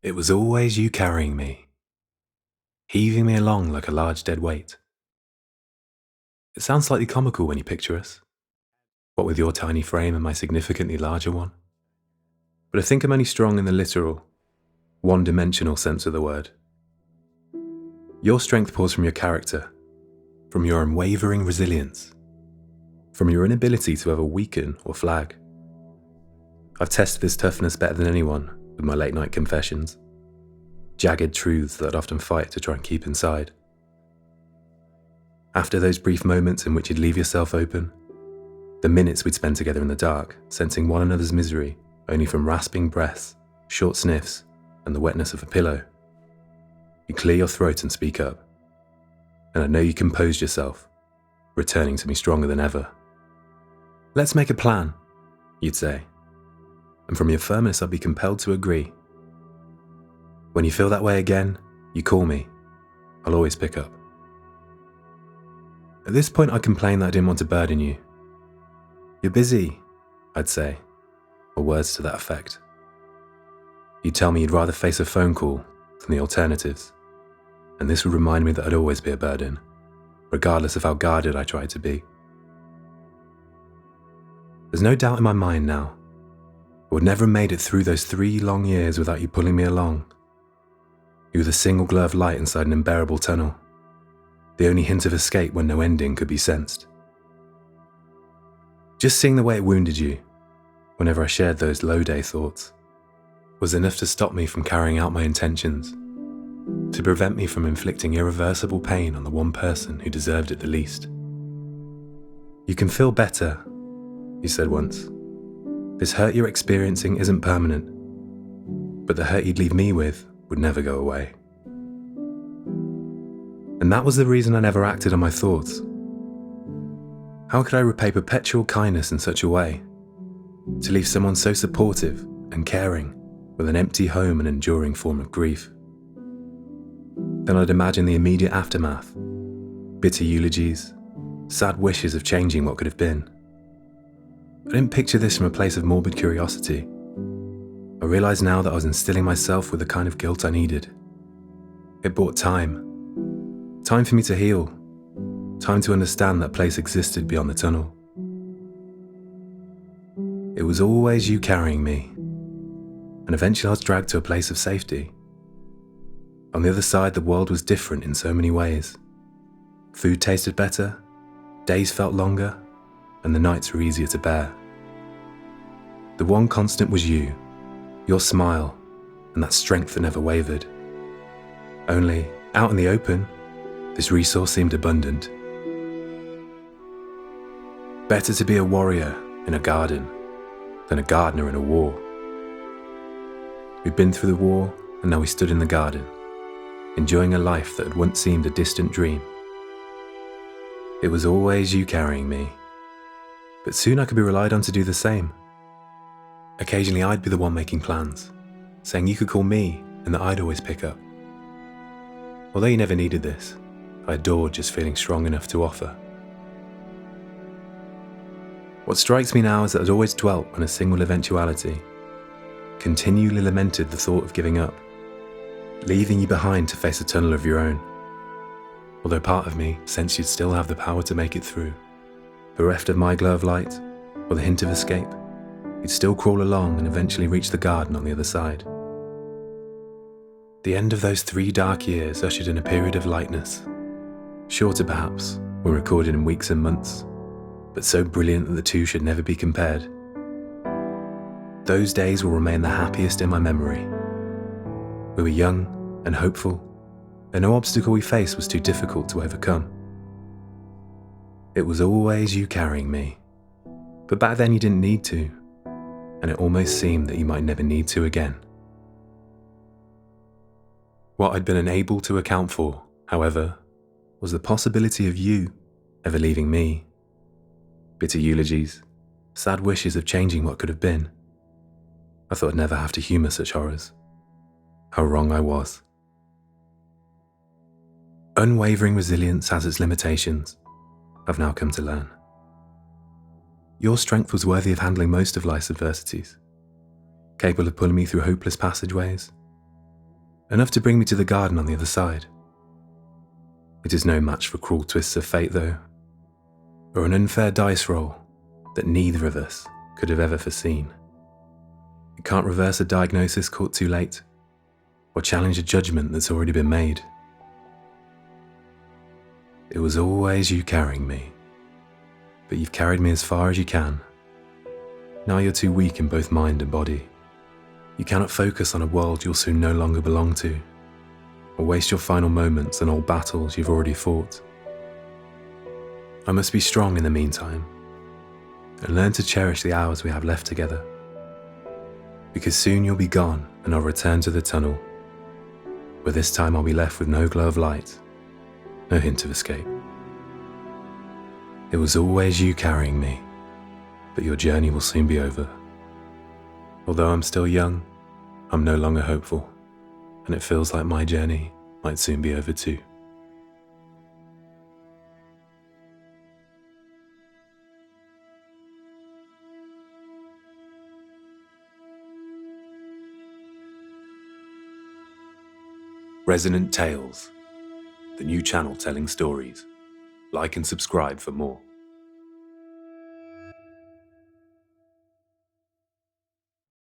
It was always you carrying me, heaving me along like a large dead weight. It sounds slightly comical when you picture us, what with your tiny frame and my significantly larger one. But I think I'm only strong in the literal, one-dimensional sense of the word. Your strength pours from your character, from your unwavering resilience, from your inability to ever weaken or flag. I've tested this toughness better than anyone with my late-night confessions, jagged truths that I'd often fight to try and keep inside. After those brief moments in which you'd leave yourself open, the minutes we'd spend together in the dark, sensing one another's misery only from rasping breaths, short sniffs, and the wetness of a pillow, you clear your throat and speak up. And I know you composed yourself, returning to me stronger than ever. "Let's make a plan," you'd say. And from your firmness I'd be compelled to agree. When you feel that way again, you call me. I'll always pick up. At this point I'd complain that I didn't want to burden you. "You're busy," I'd say, or words to that effect. You'd tell me you'd rather face a phone call than the alternatives, and this would remind me that I'd always be a burden, regardless of how guarded I tried to be. There's no doubt in my mind now, I would never have made it through those 3 long years without you pulling me along. You were the single glow of light inside an unbearable tunnel, the only hint of escape when no ending could be sensed. Just seeing the way it wounded you, whenever I shared those low-day thoughts, was enough to stop me from carrying out my intentions, to prevent me from inflicting irreversible pain on the one person who deserved it the least. "You can feel better," you said once. "This hurt you're experiencing isn't permanent, but the hurt you'd leave me with would never go away." And that was the reason I never acted on my thoughts. How could I repay perpetual kindness in such a way, to leave someone so supportive and caring with an empty home and enduring form of grief? Then I'd imagine the immediate aftermath, bitter eulogies, sad wishes of changing what could have been. I didn't picture this from a place of morbid curiosity. I realized now that I was instilling myself with the kind of guilt I needed. It bought time for me to heal, time to understand that place existed beyond the tunnel. It was always you carrying me, and eventually I was dragged to a place of safety. On the other side, the world was different in so many ways. Food tasted better, days felt longer, and the nights were easier to bear. The one constant was you, your smile, and that strength that never wavered. Only, out in the open, this resource seemed abundant. Better to be a warrior in a garden than a gardener in a war. We'd been through the war, and now we stood in the garden, enjoying a life that had once seemed a distant dream. It was always you carrying me, but soon I could be relied on to do the same. Occasionally I'd be the one making plans, saying you could call me and that I'd always pick up. Although you never needed this, I adored just feeling strong enough to offer. What strikes me now is that I'd always dwelt on a single eventuality, continually lamented the thought of giving up, leaving you behind to face a tunnel of your own. Although part of me sensed you'd still have the power to make it through, bereft of my glow of light or the hint of escape, you'd still crawl along and eventually reach the garden on the other side. The end of those 3 dark years ushered in a period of lightness, shorter perhaps when recorded in weeks and months, but so brilliant that the two should never be compared. Those days will remain the happiest in my memory. We were young and hopeful, and no obstacle we faced was too difficult to overcome. It was always you carrying me, but back then you didn't need to, and it almost seemed that you might never need to again. What I'd been unable to account for, however, was the possibility of you ever leaving me. Bitter eulogies, sad wishes of changing what could have been. I thought I'd never have to humour such horrors. How wrong I was. Unwavering resilience has its limitations, I've now come to learn. Your strength was worthy of handling most of life's adversities, capable of pulling me through hopeless passageways, enough to bring me to the garden on the other side. It is no match for cruel twists of fate, though, or an unfair dice roll that neither of us could have ever foreseen. It can't reverse a diagnosis caught too late, or challenge a judgment that's already been made. It was always you carrying me, but you've carried me as far as you can. Now you're too weak in both mind and body. You cannot focus on a world you'll soon no longer belong to, or waste your final moments on old battles you've already fought. I must be strong in the meantime, and learn to cherish the hours we have left together. Because soon you'll be gone and I'll return to the tunnel, where this time I'll be left with no glow of light, no hint of escape. It was always you carrying me, but your journey will soon be over. Although I'm still young, I'm no longer hopeful, and it feels like my journey might soon be over too. Resonant Tales, the new channel telling stories. Like and subscribe for more.